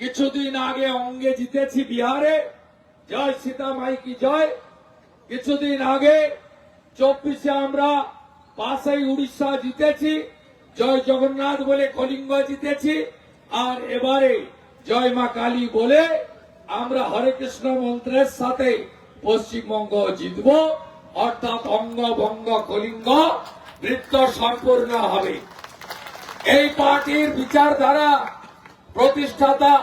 কিছুদিন আগে অঙ্গে জিতেছি বিহারে, জয় সীতামাই কি জয়। কিছুদিন আগে 24-এ আমরা পাশেই উড়িষ্যা জিতেছি, জয় জগন্নাথ বলে কলিঙ্গ জিতেছি। আর এবারে জয় মা কালী বলে আমরা হরে কৃষ্ণ মন্ত্রের সাথে পশ্চিমবঙ্গ জিতব, অর্থাৎ অঙ্গ ভঙ্গ কলিঙ্গ বৃত্ত সম্পূর্ণ হবে। এই পার্টির বিচারধারা প্রতিষ্ঠাতা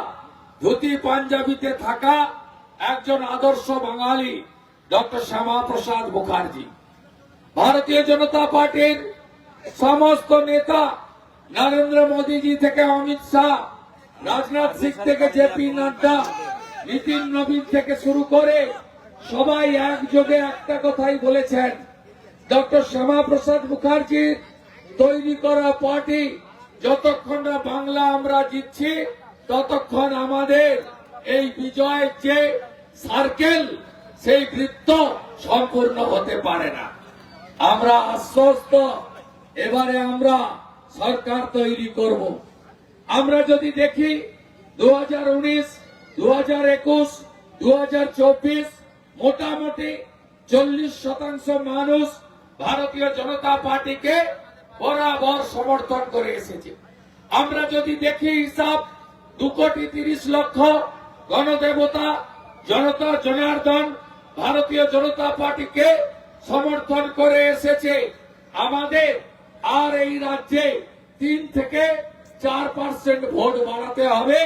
ধুতি পাঞ্জাবিতে থাকা একজন আদর্শ বাঙালি ডক্টর শ্যামাপ্রসাদ মুখার্জি। ভারতীয় জনতা পার্টির সমস্ত নেতা নরেন্দ্র মোদীজি থেকে অমিত শাহ, রাজনাথ সিং থেকে জেপি নাড্ডা, নীতিন নবীন থেকে শুরু করে সবাই একযোগে একটা কথাই বলেছেন, ডক্টর শ্যামাপ্রসাদ মুখার্জির তৈরি করা পার্টি যতক্ষণ না বাংলা আমরা জিতছি ততক্ষণ আমাদের এই বিজয়ের যে সার্কেল সেই বৃত্ত সম্পূর্ণ হতে পারে না। আমরা আশ্বস্ত, এবারে আমরা সরকার তৈরি করব। আমরা যদি দেখি 2019, 2021, 2024 মোটামুটি 40% মানুষ ভারতীয় জনতা পার্টিকে বরাবর সমর্থন করে এসেছে। আমরা যদি দেখি হিসাব 2,30,00,000 গণদেবতা জনতা জনার্দন ভারতীয় জনতা পার্টিকে সমর্থন করে এসেছে। আমাদের আর এই রাজ্যে 3 থেকে 4% ভোট বাড়াতে হবে,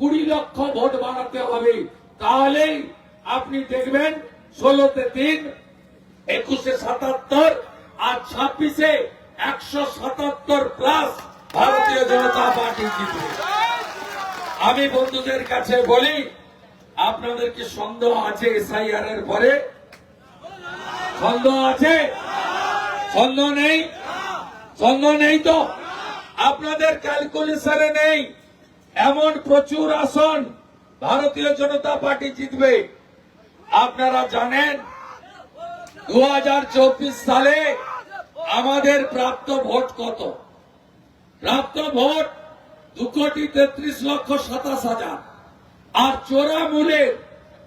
20 লক্ষ ভোট বাড়াতে হবে। তাহলেই আপনি দেখবেন 16-তে 3, 21-এ 77 আর 26-এ 177 প্লাস ভারতীয় জনতা পার্টি জিতবে। আমি বন্ধুদের কাছে বলি, আপনাদের কি সন্দেহ আছে এসআইআর এর পরে? সন্দেহ আছে? সন্দেহ নেই? সন্দেহ নেই তো? আপনাদের ক্যালকুলেশনে নেই এমন প্রচুর আসন ভারতীয় জনতা পার্টি জিতবে। আপনারা জানেন 2024 সালে আমাদের প্রাপ্ত ভোট কত? প্রাপ্ত ভোট 2,33,27,000। আর চোরা মূলের,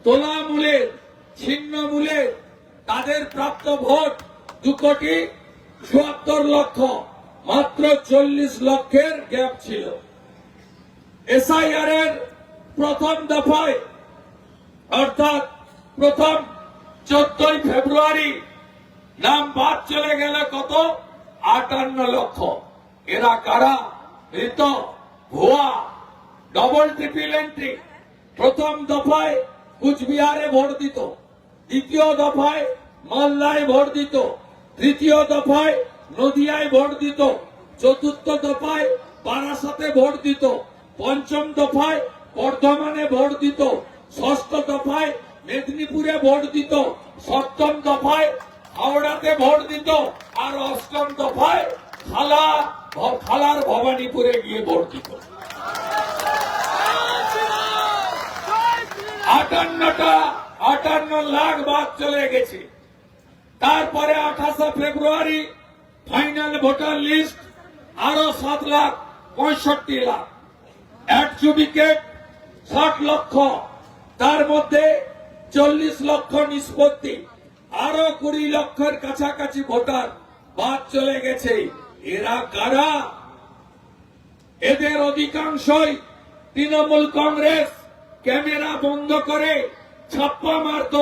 তোলা মূলের, ছিন্ন মূলের তাদের প্রাপ্ত ভোট 2,74,00,000। মাত্র 40 লক্ষের গ্যাপ ছিল। এসআইআর এর প্রথম দফায় অর্থাৎ প্রথম 14 ফেব্রুয়ারি নাম বাদ চলে গেল কত? 58 লক্ষ। এরা কারা? মৃত, ভুয়া, ডবল ট্রিপল এন্ট্রি। প্রথম দফায় কুচবিহারে ভোট দিত, দ্বিতীয় দফায় মালদায় ভোট দিত, তৃতীয় দফায় নদিয়ায় ভোট দিত, চতুর্থ দফায় বারাসাতে ভোট দিত, পঞ্চম দফায় বর্ধমানে ভোট দিত, ষষ্ঠ দফায় মেদিনীপুরে ভোট দিত, সপ্তম দফায় হাওড়াতে ভোট দিত, আর অষ্টম দফায় খালার ভবানীপুরে গিয়ে ভোট দিত। 58 লাখ বাদ চলে গেছে। তারপরে 28 ফেব্রুয়ারি ফাইনাল ভোটার লিস্ট আরো 7,65,00,000। অ্যাডজুডিকেট 60 লক্ষ, তার মধ্যে 40 লক্ষ নিষ্পত্তি, আরো 20 লক্ষের কাছাকাছি ভোটার বাদ চলে গেছে। এরা কারা? এদের অধিকাংশই তৃণমূল কংগ্রেস ক্যামেরা বন্ধ করে ছাপ্পা মারত।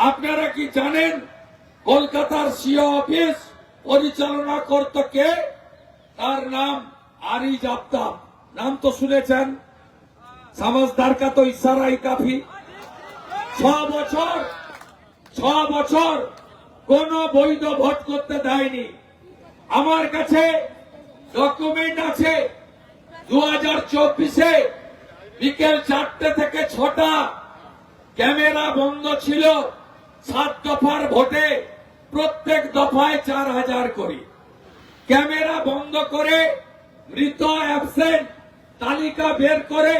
আপনারা কি জানেন কলকাতার সিও অফিস পরিচালনা করত কে? তার নাম আরিজ আফতাব। নাম তো শুনেছেন। समझदार का तो इशारा ही काफी। 6 বছর কোন বৈধ ভোট করতে দেয়নি। আমার কাছে ডকুমেন্ট আছে 2024-এ বিকেল 4টে থেকে 6টা ক্যামেরা বন্ধ ছিল। 7 দফার ভোটে প্রত্যেক দফায় 4,000 করে ক্যামেরা বন্ধ করে মৃত অ্যাবসেন্ট তালিকা বের করে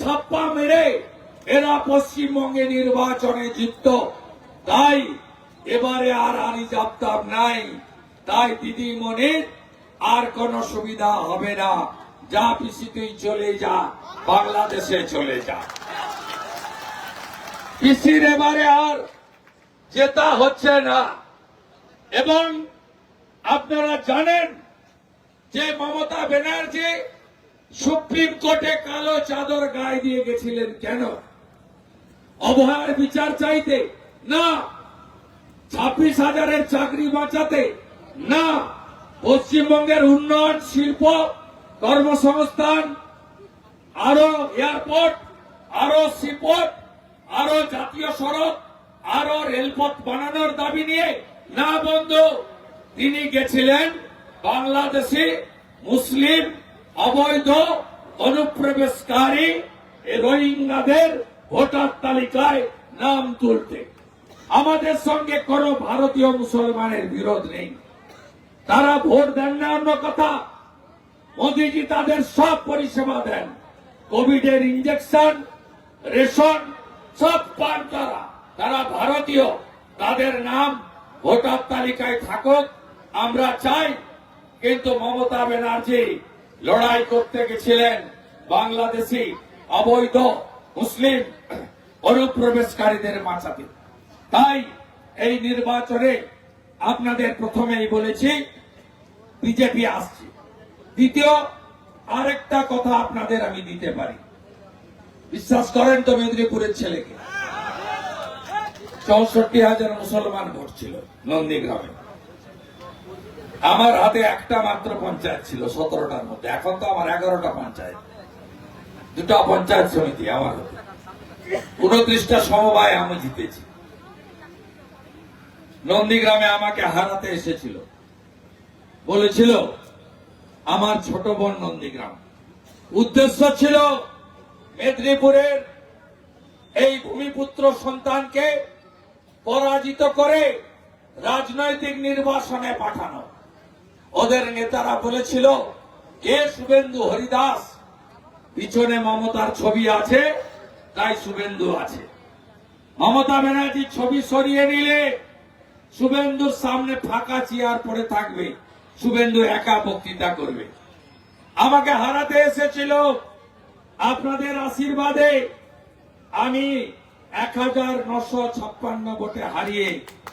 ছাপ্পা মেরে এরা পশ্চিমবঙ্গে নির্বাচনে জিতত। তাই এবারে আর আরিজ আফতাব নাই। তাই দিদিমণির আর কোন সুবিধা হবে না। যা পিসি তুই চলে যা, বাংলাদেশে চলে যা। পিসির এবারে আর জেতা হচ্ছে না। এবং আপনারা জানেন যে মমতা ব্যানার্জি সুপ্রিম কোর্টে কালো চাদর গায়ে দিয়ে গেছিলেন। কেন? অভয়ার বিচার চাইতে না, 26,000-এর চাকরি বাঁচাতে না, পশ্চিমবঙ্গের উন্নয়ন, শিল্প, কর্মসংস্থান, আরো এয়ারপোর্ট, আরো সিপোর্ট, আরো জাতীয় সড়ক, আরো রেলপথ বানানোর দাবি নিয়ে না বন্ধু। তিনি গেছিলেন বাংলাদেশি মুসলিম অবৈধ অনুপ্রবেশকারী রোহিঙ্গাদের ভোটার তালিকায় নাম তুলতে। আমাদের সঙ্গে কোন ভারতীয় মুসলমানের বিরোধ নেই। তারা ভোট দেন না অন্য কথা, মোদীজি তাদের সব পরিষেবা দেন। কোভিডের ইঞ্জেকশন, রেশন সব পান তারা। তারা ভারতীয়, তাদের নাম ভোটার তালিকায় থাকুক, আমরা চাই। কিন্তু মমতা ব্যানার্জি লড়াই করতে গেছিলেন বাংলাদেশি অবৈধ মুসলিম অনুপ্রবেশকারীদের বাঁচাতে। তাই এই নির্বাচনে আপনাদের প্রথমেই বলেছি বিজেপি আসছে। দ্বিতীয় আরেকটা কথা আপনাদের আমি দিতে পারি, বিশ্বাস করেন তো মেদিনীপুরের ছেলেকে 64,000 মুসলমান ভোট ছিল নন্দীগ্রামে। আমার হাতে একটা মাত্র পঞ্চায়েত ছিল 17টার মধ্যে। এখন তো আমার 11টা পঞ্চায়েত, 2টা পঞ্চায়েত সমিতি আমার হাতে, 29টা সমবায় আমি জিতেছি। নন্দীগ্রামে আমাকে হারাতে এসেছিল, বলেছিল আমার ছোট বোন নন্দীগ্রাম। উদ্দেশ্য ছিল মেদিনীপুরের এই ভূমিপুত্র সন্তানকে পরাজিত করে রাজনৈতিক নির্বাসনে পাঠানো। ওদের নেতারা বলেছিল কে শুভেন্দু হরিদাস, পিছনে মমতার ছবি আছে তাই শুভেন্দু আছে। মমতা ব্যানার্জির ছবি সরিয়ে নিলে শুভেন্দুর সামনে ফাঁকা চেয়ার পড়ে থাকবে, শুভেন্দু একা বক্তৃতা করবে। আমাকে হারাতে এসেছিল, আপনাদের আশীর্বাদে আমি 1956 ভোটে হারিয়ে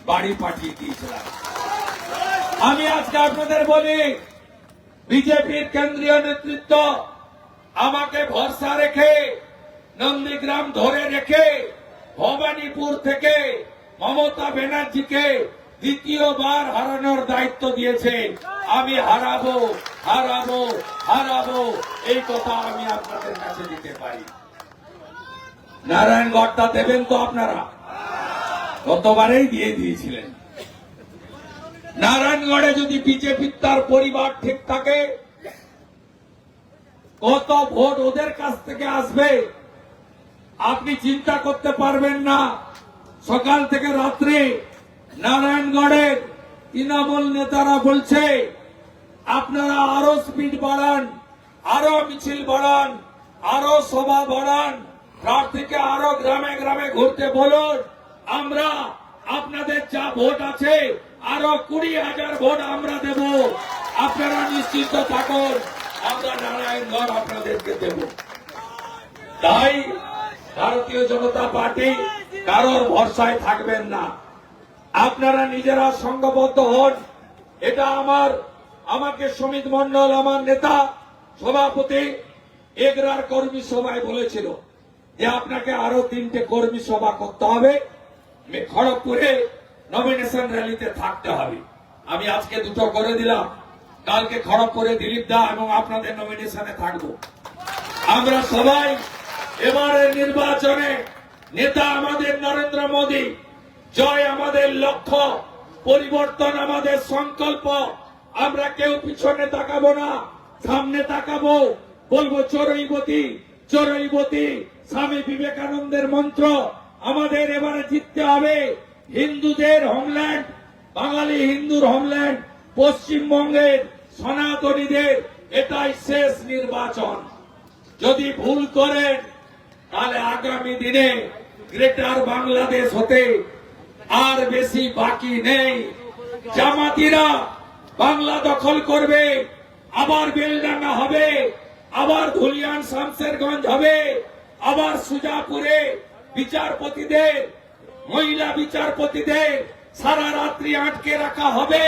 বাড়ি পাঠিয়ে দিয়েছিলাম। আমি আজকে আপনাদের বলি, বিজেপির কেন্দ্রীয় নেতৃত্ব আমাকে ভরসা রেখে, নন্দীগ্রাম ধরে রেখে ভবানীপুর থেকে মমতা ব্যানার্জিকে দ্বিতীয়বার হারানোর দায়িত্ব দিয়েছে। আমি হারাবো হারাবো হারাবো, এই কথা আমি আপনাদের কাছে দিতে পারি। নারায়ণগড়টা দেবেন তো আপনারা? গতবারেই দিয়ে দিয়েছিলেন। নারায়ণগড়ে যদি বিজেপির তার পরিবার ঠিক থাকে, কত ভোট ওদের কাছ থেকে আসবে আপনি চিন্তা করতে পারবেন না। সকাল থেকে রাত্রে নারায়ণগড়ের তৃণমূল নেতারা বলছে আপনারা আরো স্পিড বাড়ান, আরো মিছিল বাড়ান, আরো সভা বাড়ান, প্রার্থীকে আরো গ্রামে গ্রামে ঘুরতে বলুন। আমরা আপনাদের যা ভোট আছে আরো 20,000 ভোট আমরা দেব, আপনারা নিশ্চিন্ত থাকুন, আমরা নারায়ণগড় আপনাদেরকে দেব। তাই ভারতীয় জনতা পার্টি কারোর ভরসায় থাকবেন না, আপনারা নিজেরা সংঘবদ্ধ হন। এটা আমাকে সমিত মন্ডল, আমার নেতা সভাপতি এগরার কর্মী সভায় বলেছিল যে আপনাকে আরো 3টে কর্মী সভা করতে হবে, খড়গপুরে নমিনেশন র্যালিতে থাকতে হবে। আমি আজকে 2টো করে দিলাম, কালকে খড়গপুরে দিলীপ দা এবং আপনাদের নমিনেশনে থাকবো। আমরা সবাই এবারের নির্বাচনে নেতা আমাদের নরেন্দ্র মোদী, জয় আমাদের লক্ষ্য, পরিবর্তন আমাদের সংকল্প। আমরা কেউ পিছনে তাকাবো না, সামনে তাকাবো, বলবো চড়ুইবতী চড়ুইবতী, স্বামী বিবেকানন্দের মন্ত্র। আমাদের এবারে জিততে হবে। হিন্দুদের হোমল্যান্ড, বাঙালি হিন্দুর হোমল্যান্ড পশ্চিমবঙ্গের সনাতনীদের, এটাই শেষ নির্বাচন। যদি ভুল করেন তাহলে আগামী দিনে গ্রেটার বাংলাদেশ হতে আর বেশি বাকি নেই। জামাতিরা বাংলা দখল করবে, আবার বেলডাঙ্গা হবে, আবার ধুলিয়ান শামসেরগঞ্জ হবে, আবার সুজাপুরে বিচারপতিদের, মহিলা বিচারপতিদের সারা রাত্রি আটকে রাখা হবে,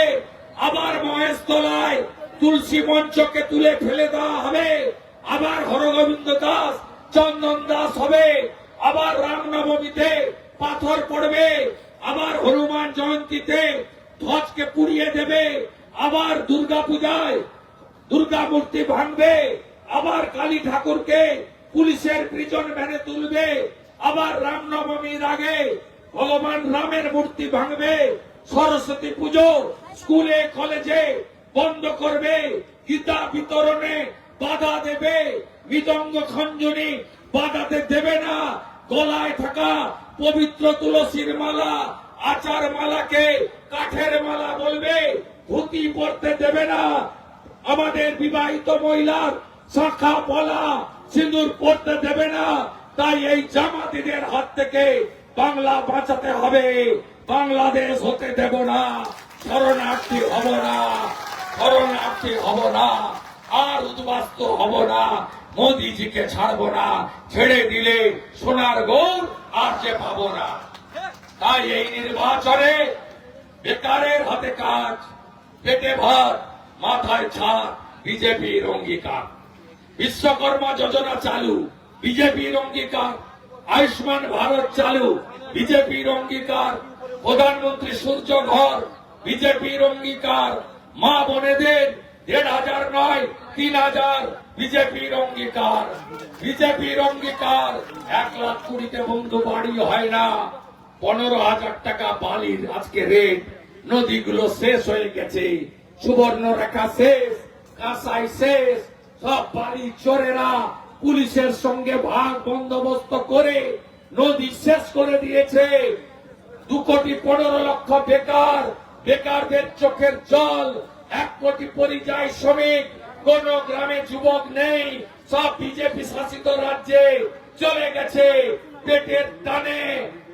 আবার মহেশতলায় তুলসী মঞ্চকে তুলে ফেলে দেওয়া হবে, আবার হরগোবিন্দ দাস, চন্দন দাস হবে, আবার রামনবমীতে পাথর পড়বে, আবার হনুমান জয়ন্তীতে ধ্বজকে পুড়িয়ে দেবে, আবার দুর্গা পূজায় দুর্গা মূর্তি ভাঙবে, আবার কালী ঠাকুরকে পুলিশের প্রিজন ভ্যানে তুলবে, আবার রামনবমীর আগে ভগবান রামের মূর্তি ভাঙবে, সরস্বতী পুজো স্কুলে কলেজে বন্ধ করবে, গীতা বিতরণে বাধা দেবে, মৃদঙ্গ খঞ্জনি বাধাতে দেবে না, গলায় থাকা পবিত্র তুলসীর মালা আচার মালাকে কাঠের মালা বলবে, ধুতি পরতে দেবে না, আমাদের বিবাহিত মহিলার শাখা পলা সিঁদুর পরতে দেবে না। তাই এই জামাতিদের হাত থেকে বাংলা বাঁচাতে হবে, বাংলাদেশ হতে দেব না, শরণার্থী হব না, শরণার্থী হব না, আর উদ্বাস্তু হব না, মোদিজিকে ছাড়বো না, ছেড়ে দিলে সোনার গৌর আর যে পাবো না। তাই এই নির্বাচনে বেকারের হাতে কাজ, পেটে ভাত, মাথায় ছাদ, বিজেপির অঙ্গীকার। বিশ্বকর্মা যোজনা চালু, বিজেপির অঙ্গীকার। আয়ুষ্মান ভারত চালু, বিজেপির অঙ্গীকার। প্রধানমন্ত্রী সূর্য ঘর, বিজেপির অঙ্গীকার। মা বোনেদের ১,৫০০ নয় ৩,০০০, বিজেপির অঙ্গীকার, বিজেপির অঙ্গীকার। ১,২০,০০০ বন্ধু বাড়ি হয় না, ১৫,০০০ টাকা বালির আজকে রেট। নদীগুলো শেষ হয়ে গেছে, সুবর্ণ রেখা শেষ, কাঁসাই শেষ। সব বাড়ি চোরেরা পুলিশের সঙ্গে ভাগ বন্দোবস্ত করে নদী শেষ করে দিয়েছে। ২,১৫,০০,০০০ বেকার, বেকারদের চোখের জল। ১ কোটি পরিযায়ী শ্রমিক, কোন গ্রামে যুবক নেই, সব বিজেপি শাসিত রাজ্যে চলে গেছে। পেটের টানে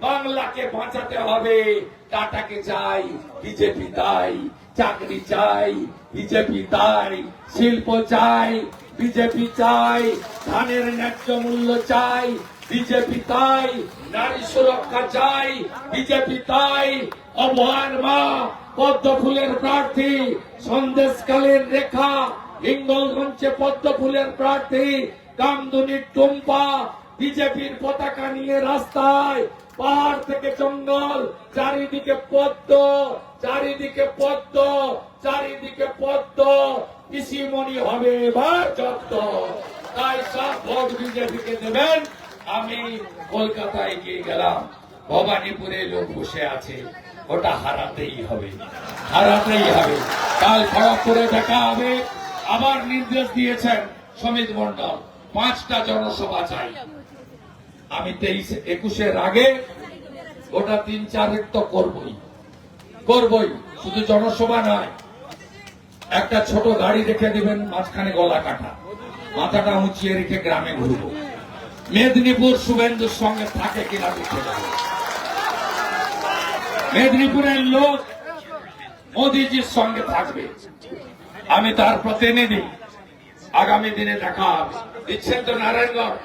বাংলাকে বাঁচাতে হবে। টাটাকে চাই, বিজেপি তাই। চাকরি চাই, বিজেপি তাই। শিল্প চাই, বিজেপি চাই। ধানের ন্যায্য মূল্য চাই, বিজেপি তাই। নারী সুরক্ষা চাই, বিজেপি তাই। অভয়ার মা পদ্ম ফুলের প্রার্থী, সন্দেশকালের রেখা হিঙ্গলগঞ্জে পদ্ম ফুলের প্রার্থী। কামদুনির টুম্পা বিজেপির পতাকা নিয়ে রাস্তায়। পাহাড় থেকে জঙ্গল, চারিদিকে পদ্ম, চারিদিকে পদ্ম, চারিদিকে পদ্ম। পিসিমণি হবে এবার যত। তাই সব ভোট বিজেপিকে দেবেন। আমি কলকাতায় গিয়ে গেলাম, ভবানীপুরে লোক বসে আছে, ওটা হারাতেই হবে, হারাতেই হবে। কাল খড়গপুরে দেখা হবে। আবার নির্দেশ দিয়েছেন সমিত মন্ডল, 5টা জনসভা চাই। আমি 23-21 আগে ওটা 3-4 তো করবই, করবই। শুধু জনসভা নয়, একটা ছোট গাড়ি রেখে দিবেন, মাঝখানে গলা কাটা, মাথাটা উঁচিয়ে রেখে গ্রামে ঘুরবো। মেদিনীপুর শুভেন্দুর সঙ্গে থাকে কিনা দেখে যাবো। মেদিনীপুরের লোক মোদিজির সঙ্গে থাকবে, আমি তার প্রতিনিধি। আগামী দিনে দেখা হবে। দিচ্ছেন তো নারায়ণগঞ্জ।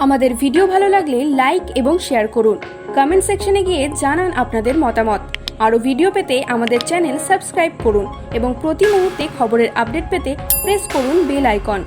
আমাদের ভিডিও ভালো লাগলে লাইক এবং শেয়ার করুন। কমেন্ট সেকশনে গিয়ে জানান আপনাদের মতামত। আরও ভিডিও পেতে আমাদের চ্যানেল সাবস্ক্রাইব করুন এবং প্রতি মুহূর্তে খবরের আপডেট পেতে প্রেস করুন বেল আইকন।